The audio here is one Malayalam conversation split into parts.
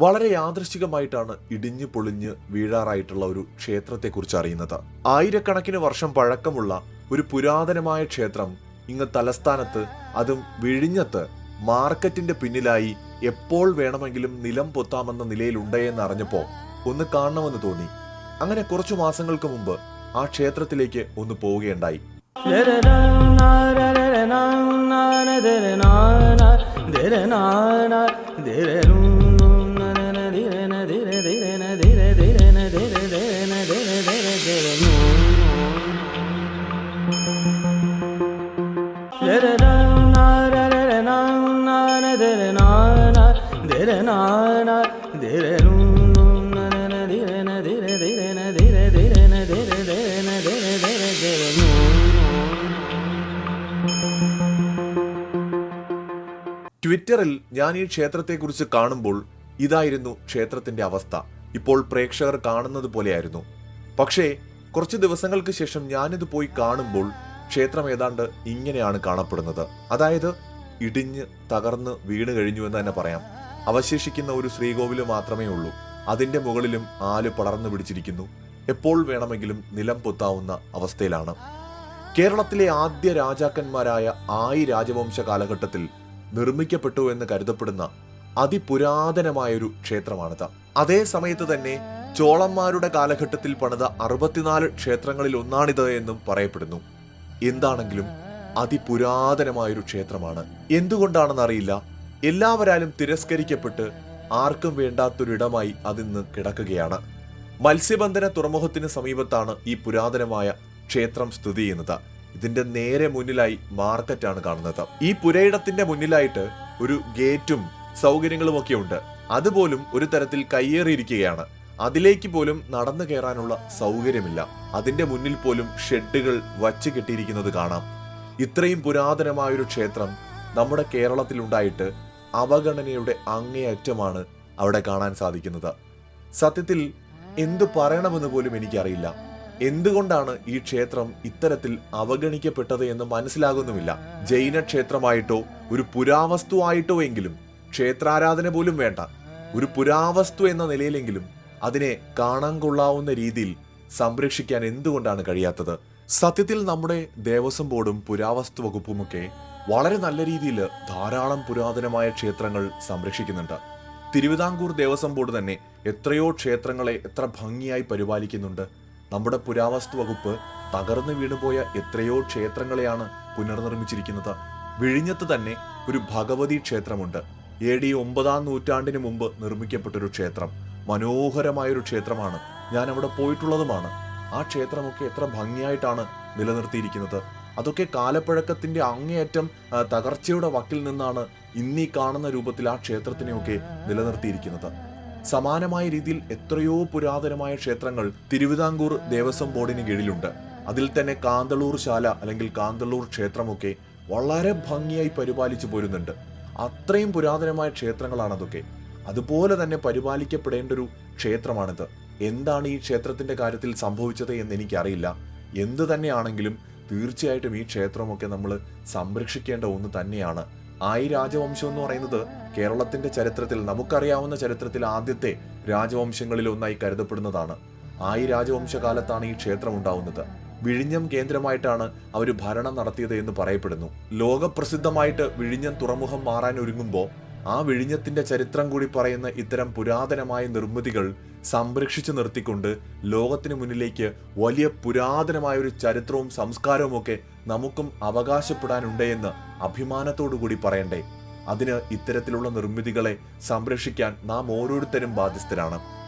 വളരെ യാദൃശ്ചികമായിട്ടാണ് ഇടിഞ്ഞു പൊളിഞ്ഞ് വീഴാറായിട്ടുള്ള ഒരു ക്ഷേത്രത്തെക്കുറിച്ച് അറിയുന്നത്. ആയിരക്കണക്കിന് വർഷം പഴക്കമുള്ള ഒരു പുരാതനമായ ക്ഷേത്രം ഇങ്ങ് തലസ്ഥാനത്ത്, അതും വിഴിഞ്ഞത്ത് മാർക്കറ്റിന്റെ പിന്നിലായി എപ്പോൾ വേണമെങ്കിലും നിലം പൊത്താമെന്ന നിലയിലുണ്ടെന്ന് അറിഞ്ഞപ്പോൾ ഒന്ന് കാണണമെന്ന് തോന്നി. അങ്ങനെ കുറച്ചു മാസങ്ങൾക്ക് മുമ്പ് ആ ക്ഷേത്രത്തിലേക്ക് ഒന്ന് പോവുകയുണ്ടായി. ട്വിറ്ററിൽ ഞാൻ ഈ ക്ഷേത്രത്തെക്കുറിച്ച് കാണുമ്പോൾ ഇതായിരുന്നു ക്ഷേത്രത്തിന്റെ അവസ്ഥ. ഇപ്പോൾ പ്രേക്ഷകർ കാണുന്നത് പോലെയായിരുന്നു. പക്ഷേ കുറച്ച് ദിവസങ്ങൾക്ക് ശേഷം ഞാനിത് പോയി കാണുമ്പോൾ ക്ഷേത്രം ഏതാണ്ട് ഇങ്ങനെയാണ് കാണപ്പെടുന്നത്. അതായത് ഇടിഞ്ഞ് തകർന്ന് വീണ് കഴിഞ്ഞു എന്ന് തന്നെ പറയാം. അവശേഷിക്കുന്ന ഒരു ശ്രീകോവില് മാത്രമേ ഉള്ളൂ. അതിന്റെ മുകളിലും ആല് പടർന്നു പിടിച്ചിരിക്കുന്നു. എപ്പോൾ വേണമെങ്കിലും നിലം പൊത്താവുന്ന അവസ്ഥയിലാണ്. കേരളത്തിലെ ആദ്യ രാജാക്കന്മാരായ ആയി രാജവംശ കാലഘട്ടത്തിൽ നിർമ്മിക്കപ്പെട്ടു എന്ന് കരുതപ്പെടുന്ന അതിപുരാതനമായൊരു ക്ഷേത്രമാണിത്. അതേ സമയത്ത് തന്നെ ചോളന്മാരുടെ കാലഘട്ടത്തിൽ പണിത 64 ക്ഷേത്രങ്ങളിൽ ഒന്നാണിത് എന്നും പറയപ്പെടുന്നു. എന്താണെങ്കിലും അതിപുരാതനമായൊരു ക്ഷേത്രമാണ്. എന്തുകൊണ്ടാണെന്നറിയില്ല, എല്ലാവരാലും തിരസ്കരിക്കപ്പെട്ട് ആർക്കും വേണ്ടാത്തൊരിടമായി അതിന്ന് കിടക്കുകയാണ്. മത്സ്യബന്ധന തുറമുഖത്തിന് സമീപത്താണ് ഈ പുരാതനമായ ക്ഷേത്രം സ്ഥിതി ചെയ്യുന്നത്. ഇതിന്റെ നേരെ മുന്നിലായി മാർക്കറ്റാണ് കാണുന്നത്. ഈ പുരയിടത്തിന്റെ മുന്നിലായിട്ട് ഒരു ഗേറ്റും സൗകര്യങ്ങളും ഒക്കെ ഉണ്ട്. അതുപോലും ഒരു തരത്തിൽ കയ്യേറിയിരിക്കുകയാണ്. അതിലേക്ക് പോലും നടന്നു കയറാനുള്ള സൗകര്യമില്ല. അതിന്റെ മുന്നിൽ പോലും ഷെഡുകൾ വച്ച് കെട്ടിയിരിക്കുന്നത് കാണാം. ഇത്രയും പുരാതനമായൊരു ക്ഷേത്രം നമ്മുടെ കേരളത്തിൽ ഉണ്ടായിട്ട് അവഗണനയുടെ അങ്ങേയറ്റമാണ് അവിടെ കാണാൻ സാധിക്കുന്നത്. സത്യത്തിൽ എന്തു പറയണമെന്ന് പോലും എനിക്കറിയില്ല. എന്തുകൊണ്ടാണ് ഈ ക്ഷേത്രം ഇത്തരത്തിൽ അവഗണിക്കപ്പെട്ടത് എന്ന് മനസ്സിലാകുന്നുമില്ല. ജൈന ക്ഷേത്രമായിട്ടോ ഒരു പുരാവസ്തുവായിട്ടോ എങ്കിലും ക്ഷേത്രാരാധന പോലും വേണ്ട, ഒരു പുരാവസ്തു എന്ന നിലയിലെങ്കിലും അതിനെ കാണാൻ കൊള്ളാവുന്ന രീതിയിൽ സംരക്ഷിക്കാൻ എന്തുകൊണ്ടാണ് കഴിയാത്തത്? സത്യത്തിൽ നമ്മുടെ ദേവസ്വം ബോർഡും പുരാവസ്തു വകുപ്പുമൊക്കെ വളരെ നല്ല രീതിയിൽ ധാരാളം പുരാതനമായ ക്ഷേത്രങ്ങൾ സംരക്ഷിക്കുന്നുണ്ട്. തിരുവിതാംകൂർ ദേവസ്വം ബോർഡ് തന്നെ എത്രയോ ക്ഷേത്രങ്ങളെ എത്ര ഭംഗിയായി പരിപാലിക്കുന്നുണ്ട്. നമ്മുടെ പുരാവസ്തു വകുപ്പ് തകർന്നു വീണുപോയ എത്രയോ ക്ഷേത്രങ്ങളെയാണ് പുനർനിർമ്മിച്ചിരിക്കുന്നത്. വിഴിഞ്ഞത്ത് തന്നെ ഒരു ഭഗവതി ക്ഷേത്രമുണ്ട്. AD 9-ാം നൂറ്റാണ്ടിന് മുമ്പ് നിർമ്മിക്കപ്പെട്ടൊരു ക്ഷേത്രം. മനോഹരമായൊരു ക്ഷേത്രമാണ്. ഞാൻ അവിടെ പോയിട്ടുള്ളതുമാണ്. ആ ക്ഷേത്രമൊക്കെ എത്ര ഭംഗിയായിട്ടാണ് നിലനിർത്തിയിരിക്കുന്നത്. അതൊക്കെ കാലപ്പഴക്കത്തിന്റെ അങ്ങേയറ്റം തകർച്ചയുടെ വക്കിൽ നിന്നാണ് ഇന്നീ കാണുന്ന രൂപത്തിൽ ആ ക്ഷേത്രത്തിനെയൊക്കെ നിലനിർത്തിയിരിക്കുന്നത്. സമാനമായ രീതിയിൽ എത്രയോ പുരാതനമായ ക്ഷേത്രങ്ങൾ തിരുവിതാംകൂർ ദേവസ്വം ബോർഡിന് കീഴിലുണ്ട്. അതിൽ തന്നെ കാന്തളൂർ ശാല അല്ലെങ്കിൽ കാന്തളൂർ ക്ഷേത്രമൊക്കെ വളരെ ഭംഗിയായി പരിപാലിച്ചു പോരുന്നുണ്ട്. അത്രയും പുരാതനമായ ക്ഷേത്രങ്ങളാണ് അതൊക്കെ. അതുപോലെ തന്നെ പരിപാലിക്കപ്പെടേണ്ട ഒരു ക്ഷേത്രമാണിത്. എന്താണ് ഈ ക്ഷേത്രത്തിന്റെ കാര്യത്തിൽ സംഭവിച്ചത് എന്ന് എനിക്കറിയില്ല. എന്ത് തന്നെയാണെങ്കിലും തീർച്ചയായിട്ടും ഈ ക്ഷേത്രമൊക്കെ നമ്മൾ സംരക്ഷിക്കേണ്ട ഒന്ന് തന്നെയാണ്. ആയി രാജവംശം എന്ന് പറയുന്നത് കേരളത്തിന്റെ ചരിത്രത്തിൽ, നമുക്കറിയാവുന്ന ചരിത്രത്തിൽ ആദ്യത്തെ രാജവംശങ്ങളിൽ ഒന്നായി കരുതപ്പെടുന്നതാണ്. ആയി രാജവംശ കാലത്താണ് ഈ ക്ഷേത്രം ഉണ്ടാവുന്നത്. വിഴിഞ്ഞം കേന്ദ്രമായിട്ടാണ് അവർ ഭരണം നടത്തിയത് എന്ന് പറയപ്പെടുന്നു. ലോകപ്രസിദ്ധമായിട്ട് വിഴിഞ്ഞം തുറമുഖം മാറാൻ ഒരുങ്ങുമ്പോൾ ആ വിഴിഞ്ഞത്തിന്റെ ചരിത്രം കൂടി പറയുന്ന ഇത്തരം പുരാതനമായ നിർമ്മിതികൾ സംരക്ഷിച്ചു നിർത്തിക്കൊണ്ട് ലോകത്തിന് മുന്നിലേക്ക് വലിയ പുരാതനമായ ഒരു ചരിത്രവും സംസ്കാരവും ഒക്കെ നമുക്കും അവകാശപ്പെടാനുണ്ട് എന്ന് അഭിമാനത്തോടു കൂടി പറയണ്ടേ? അതിന് ഇത്തരത്തിലുള്ള നിർമ്മിതികളെ സംരക്ഷിക്കാൻ നാം ഓരോരുത്തരും ബാധ്യസ്ഥരാണ്.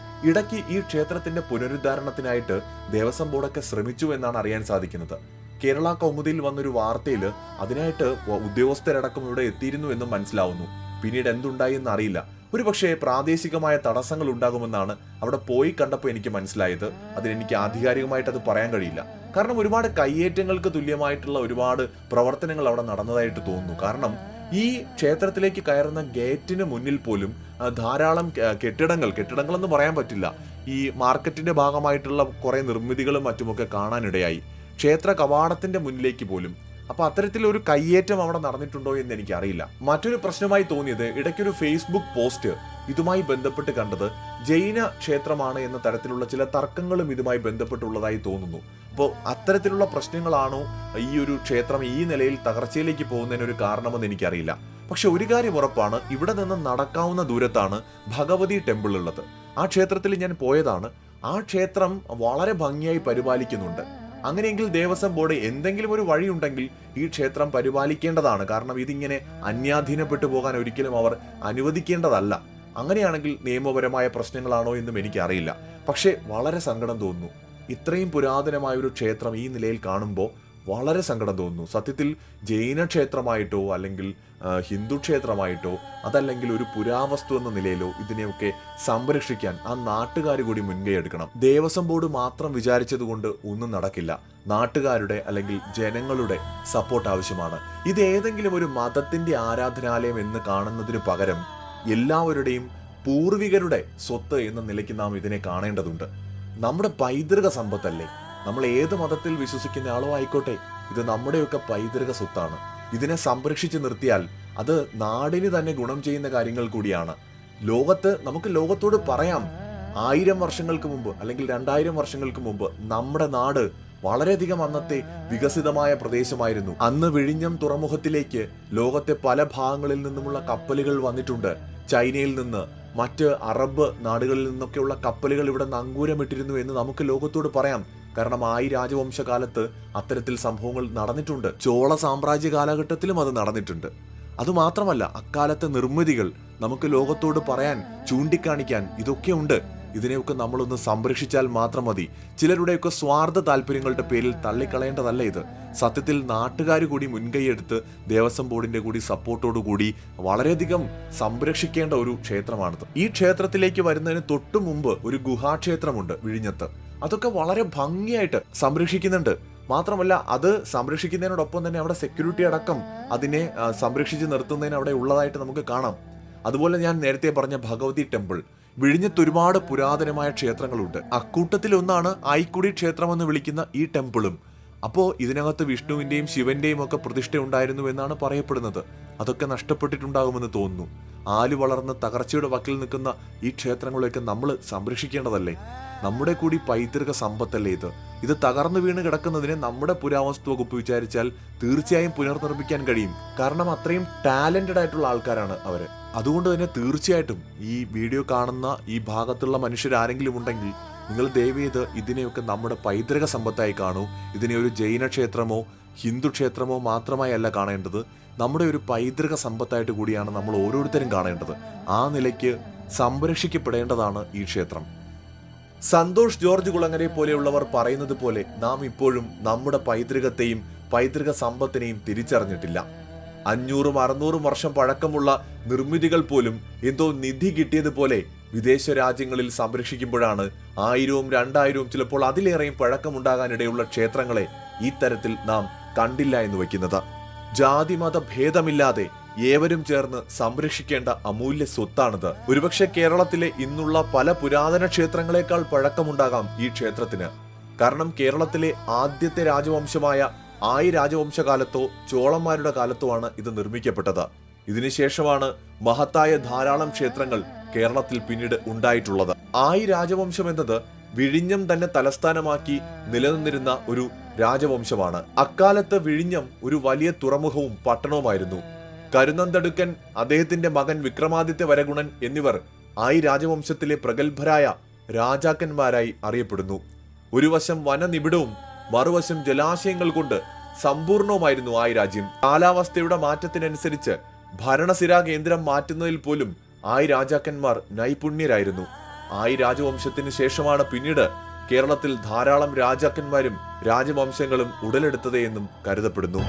ഇടയ്ക്ക് ഈ ക്ഷേത്രത്തിന്റെ പുനരുദ്ധാരണത്തിനായിട്ട് ദേവസ്വം ബോർഡൊക്കെ ശ്രമിച്ചു എന്നാണ് അറിയാൻ സാധിക്കുന്നത്. കേരള കൗമുദിയിൽ വന്നൊരു വാർത്തയിൽ അതിനായിട്ട് ഉദ്യോഗസ്ഥരടക്കം ഇവിടെ എത്തിയിരുന്നു എന്നും മനസ്സിലാവുന്നു. പിന്നീട് എന്തുണ്ടായി എന്ന് അറിയില്ല. ഒരുപക്ഷെ പ്രാദേശികമായ തടസ്സങ്ങൾ ഉണ്ടാകുമെന്നാണ് അവിടെ പോയി കണ്ടപ്പോൾ എനിക്ക് മനസ്സിലായത്. അതിനെനിക്ക് ആധികാരികമായിട്ട് അത് പറയാൻ കഴിയില്ല. കാരണം ഒരുപാട് കയ്യേറ്റങ്ങൾക്ക് തുല്യമായിട്ടുള്ള ഒരുപാട് പ്രവർത്തനങ്ങൾ അവിടെ നടന്നതായിട്ട് തോന്നുന്നു. കാരണം ഈ ക്ഷേത്രത്തിലേക്ക് കയറുന്ന ഗേറ്റിന് മുന്നിൽ പോലും ധാരാളം കെട്ടിടങ്ങളെന്ന് പറയാൻ പറ്റില്ല, ഈ മാർക്കറ്റിന്റെ ഭാഗമായിട്ടുള്ള കുറെ നിർമ്മിതികളും മറ്റുമൊക്കെ കാണാനിടയായി. ക്ഷേത്ര കവാടത്തിന്റെ മുന്നിലേക്ക് പോലും. അപ്പൊ അത്തരത്തിലൊരു കയ്യേറ്റം അവിടെ നടന്നിട്ടുണ്ടോ എന്ന് എനിക്കറിയില്ല. മറ്റൊരു പ്രശ്നമായി തോന്നിയത് ഇടയ്ക്കൊരു ഫേസ്ബുക്ക് പോസ്റ്റ് ഇതുമായി ബന്ധപ്പെട്ട് കണ്ടത് ജൈന ക്ഷേത്രമാണ് എന്ന തരത്തിലുള്ള ചില തർക്കങ്ങളും ഇതുമായി ബന്ധപ്പെട്ടുള്ളതായി തോന്നുന്നു. അപ്പോൾ അത്തരത്തിലുള്ള പ്രശ്നങ്ങളാണോ ഈ ഒരു ക്ഷേത്രം ഈ നിലയിൽ തകർച്ചയിലേക്ക് പോകുന്നതിനൊരു കാരണമെന്ന് എനിക്കറിയില്ല. പക്ഷെ ഒരു കാര്യം ഉറപ്പാണ്, ഇവിടെ നിന്ന് നടക്കാവുന്ന ദൂരത്താണ് ഭഗവതി ടെമ്പിൾ ഉള്ളത്. ആ ക്ഷേത്രത്തിൽ ഞാൻ പോയതാണ്. ആ ക്ഷേത്രം വളരെ ഭംഗിയായി പരിപാലിക്കുന്നുണ്ട്. അങ്ങനെയെങ്കിൽ ദേവസ്വം ബോർഡ് എന്തെങ്കിലും ഒരു വഴിയുണ്ടെങ്കിൽ ഈ ക്ഷേത്രം പരിപാലിക്കേണ്ടതാണ്. കാരണം ഇതിങ്ങനെ അന്യാധീനപ്പെട്ടു പോകാൻ ഒരിക്കലും അവർ അനുവദിക്കേണ്ടതല്ല. അങ്ങനെയാണെങ്കിൽ നിയമപരമായ പ്രശ്നങ്ങളാണോ എന്നും എനിക്കറിയില്ല. പക്ഷേ വളരെ സങ്കടം തോന്നുന്നു. ഇത്രയും പുരാതനമായ ഒരു ക്ഷേത്രം ഈ നിലയിൽ കാണുമ്പോൾ വളരെ സങ്കടം തോന്നുന്നു. സത്യത്തിൽ ജൈന ക്ഷേത്രമായിട്ടോ അല്ലെങ്കിൽ ഹിന്ദു ക്ഷേത്രമായിട്ടോ അതല്ലെങ്കിൽ ഒരു പുരാവസ്തു എന്ന നിലയിലോ ഇതിനെയൊക്കെ സംരക്ഷിക്കാൻ ആ നാട്ടുകാർ കൂടി മുൻകൈ എടുക്കണം. ദേവസ്വം ബോർഡ് മാത്രം വിചാരിച്ചതുകൊണ്ട് ഒന്നും നടക്കില്ല. നാട്ടുകാരുടെ അല്ലെങ്കിൽ ജനങ്ങളുടെ സപ്പോർട്ട് ആവശ്യമാണ്. ഇത് ഏതെങ്കിലും ഒരു മതത്തിന്റെ ആരാധനാലയം എന്ന് കാണുന്നതിന് പകരം എല്ലാവരുടെയും പൂർവികരുടെ സ്വത്ത് എന്ന നിലയ്ക്ക് നാം ഇതിനെ കാണേണ്ടതുണ്ട്. നമ്മുടെ പൈതൃക സമ്പത്തല്ലേ. നമ്മൾ ഏത് മതത്തിൽ വിശ്വസിക്കുന്ന ആളോ ആയിക്കോട്ടെ, ഇത് നമ്മുടെയൊക്കെ പൈതൃക സ്വത്താണ്. ഇതിനെ സംരക്ഷിച്ച് നിർത്തിയാൽ അത് നാടിന് തന്നെ ഗുണം ചെയ്യുന്ന കാര്യങ്ങൾ കൂടിയാണ്. നമുക്ക് ലോകത്തോട് പറയാം, 1000 വർഷങ്ങൾക്ക് മുമ്പ് അല്ലെങ്കിൽ 2000 വർഷങ്ങൾക്ക് മുമ്പ് നമ്മുടെ നാട് വളരെയധികം അന്നത്തെ വികസിതമായ പ്രദേശമായിരുന്നു. അന്ന് വിഴിഞ്ഞം തുറമുഖത്തിലേക്ക് ലോകത്തെ പല ഭാഗങ്ങളിൽ നിന്നുമുള്ള കപ്പലുകൾ വന്നിട്ടുണ്ട്. ചൈനയിൽ നിന്ന്, മറ്റ് അറബ് നാടുകളിൽ നിന്നൊക്കെയുള്ള കപ്പലുകൾ ഇവിടെ നങ്കൂരമിട്ടിരുന്നു എന്ന് നമുക്ക് ലോകത്തോട് പറയാം. കാരണം രാജവംശ കാലത്ത് അത്തരത്തിൽ സംഭവങ്ങൾ നടന്നിട്ടുണ്ട്. ചോള സാമ്രാജ്യ കാലഘട്ടത്തിലും അത് നടന്നിട്ടുണ്ട്. അതുമാത്രമല്ല, അക്കാലത്തെ നിർമ്മിതികൾ നമുക്ക് ലോകത്തോട് പറയാൻ, ചൂണ്ടിക്കാണിക്കാൻ ഇതൊക്കെ ഉണ്ട്. ഇതിനെയൊക്കെ നമ്മളൊന്ന് സംരക്ഷിച്ചാൽ മാത്രം മതി. ചിലരുടെയൊക്കെ സ്വാർത്ഥ താല്പര്യങ്ങളുടെ പേരിൽ തള്ളിക്കളയേണ്ടതല്ല ഇത്. സത്യത്തിൽ നാട്ടുകാർ കൂടി മുൻകൈയെടുത്ത് ദേവസ്വം ബോർഡിന്റെ കൂടി സപ്പോർട്ടോടുകൂടി വളരെയധികം സംരക്ഷിക്കേണ്ട ഒരു ക്ഷേത്രമാണിത്. ഈ ക്ഷേത്രത്തിലേക്ക് വരുന്നതിന് തൊട്ടു മുമ്പ് ഒരു ഗുഹാക്ഷേത്രമുണ്ട് വിഴിഞ്ഞത്ത്. അതൊക്കെ വളരെ ഭംഗിയായിട്ട് സംരക്ഷിക്കുന്നുണ്ട്. മാത്രമല്ല, അത് സംരക്ഷിക്കുന്നതിനോടൊപ്പം തന്നെ അവിടെ സെക്യൂരിറ്റി അടക്കം അതിനെ സംരക്ഷിച്ച് നിർത്തുന്നതിന് അവിടെ ഉള്ളതായിട്ട് നമുക്ക് കാണാം. അതുപോലെ ഞാൻ നേരത്തെ പറഞ്ഞ ഭഗവതി ടെമ്പിൾ, വിഴിഞ്ഞത്ത് ഒരുപാട് പുരാതനമായ ക്ഷേത്രങ്ങളുണ്ട്. അക്കൂട്ടത്തിൽ ഒന്നാണ് ആയിക്കുടി ക്ഷേത്രം എന്ന് വിളിക്കുന്ന ഈ ടെമ്പിളും. അപ്പോൾ ഇതിനകത്ത് വിഷ്ണുവിന്റെയും ശിവന്റെയും ഒക്കെ പ്രതിഷ്ഠ ഉണ്ടായിരുന്നു എന്നാണ് പറയപ്പെടുന്നത്. അതൊക്കെ നഷ്ടപ്പെട്ടിട്ടുണ്ടാകുമെന്ന് തോന്നുന്നു. ആല് വളർന്ന് തകർച്ചയുടെ വക്കിൽ നിൽക്കുന്ന ഈ ക്ഷേത്രങ്ങളെയൊക്കെ നമ്മൾ സംരക്ഷിക്കേണ്ടതല്ലേ. നമ്മുടെ കൂടി പൈതൃക സമ്പത്തല്ലേ ഇത്. ഇത് തകർന്നു വീണ് കിടക്കുന്നതിനെ നമ്മുടെ പുരാവസ്തു വകുപ്പ് വിചാരിച്ചാൽ തീർച്ചയായും പുനർനിർമ്മിക്കാൻ കഴിയും. കാരണം അത്രയും ടാലന്റഡ് ആയിട്ടുള്ള ആൾക്കാരാണ് അവര്. അതുകൊണ്ട് തന്നെ തീർച്ചയായിട്ടും ഈ വീഡിയോ കാണുന്ന ഈ ഭാഗത്തുള്ള മനുഷ്യരാരെങ്കിലും ഉണ്ടെങ്കിൽ നിങ്ങൾ ദയവേത് ഇതിനെയൊക്കെ നമ്മുടെ പൈതൃക സമ്പത്തായി കാണൂ. ഇതിനെ ഒരു ജൈന ക്ഷേത്രമോ ഹിന്ദു ക്ഷേത്രമോ മാത്രമായി അല്ല കാണേണ്ടത്. നമ്മുടെ ഒരു പൈതൃക സമ്പത്തായിട്ട് കൂടിയാണ് നമ്മൾ ഓരോരുത്തരും കാണേണ്ടത്. ആ നിലയ്ക്ക് സംരക്ഷിക്കപ്പെടേണ്ടതാണ് ഈ ക്ഷേത്രം. സന്തോഷ് ജോർജ് കുളങ്ങരെ പോലെയുള്ളവർ പറയുന്നത് പോലെ നാം ഇപ്പോഴും നമ്മുടെ പൈതൃകത്തെയും പൈതൃക സമ്പത്തിനെയും തിരിച്ചറിഞ്ഞിട്ടില്ല. 500-600 വർഷം പഴക്കമുള്ള നിർമ്മിതികൾ പോലും എന്തോ നിധി കിട്ടിയതുപോലെ വിദേശ രാജ്യങ്ങളിൽ സംരക്ഷിക്കുമ്പോഴാണ് 1000-ഉം 2000-ഉം ചിലപ്പോൾ അതിലേറെയും പഴക്കമുണ്ടാകാനിടയുള്ള ക്ഷേത്രങ്ങളെ ഈ തരത്തിൽ നാം കണ്ടില്ല എന്ന് വയ്ക്കുന്നത്. ജാതിമത ഭേദമില്ലാതെ ഏവരും ചേർന്ന് സംരക്ഷിക്കേണ്ട അമൂല്യ സ്വത്താണിത്. ഒരുപക്ഷെ കേരളത്തിലെ ഇന്നുള്ള പല പുരാതന ക്ഷേത്രങ്ങളെക്കാൾ പഴക്കമുണ്ടാകാം ഈ ക്ഷേത്രത്തിന്. കാരണം കേരളത്തിലെ ആദ്യത്തെ രാജവംശമായ രാജവംശകാലത്തോ ചോളന്മാരുടെ കാലത്തോ ആണ് ഇത് നിർമ്മിക്കപ്പെട്ടത്. ഇതിനുശേഷമാണ് മഹത്തായ ധാരാളം ക്ഷേത്രങ്ങൾ കേരളത്തിൽ പിന്നീട് ഉണ്ടായിട്ടുള്ളത്. രാജവംശം എന്നത് വിഴിഞ്ഞം തന്നെ തലസ്ഥാനമാക്കി നിലനിന്നിരുന്ന ഒരു രാജവംശമാണ്. അക്കാലത്ത് വിഴിഞ്ഞം ഒരു വലിയ തുറമുഖവും പട്ടണവുമായിരുന്നു. കരുനന്തടുക്കൻ, അദ്ദേഹത്തിന്റെ മകൻ വിക്രമാദിത്യ വരഗുണൻ എന്നിവർ രാജവംശത്തിലെ പ്രഗത്ഭരായ രാജാക്കന്മാരായി അറിയപ്പെടുന്നു. ഒരു വശം വനനിബിഡവും മറുവശം ജലാശയങ്ങൾ കൊണ്ട് സമ്പൂർണവുമായിരുന്നു രാജ്യം. കാലാവസ്ഥയുടെ മാറ്റത്തിനനുസരിച്ച് ഭരണസിരാ കേന്ദ്രം മാറ്റുന്നതിൽ പോലും രാജാക്കന്മാർ നൈപുണ്യരായിരുന്നു. രാജവംശത്തിന് ശേഷമാണ് പിന്നീട് കേരളത്തിൽ ധാരാളം രാജാക്കന്മാരും രാജവംശങ്ങളും ഉടലെടുത്തത് എന്നും കരുതപ്പെടുന്നു.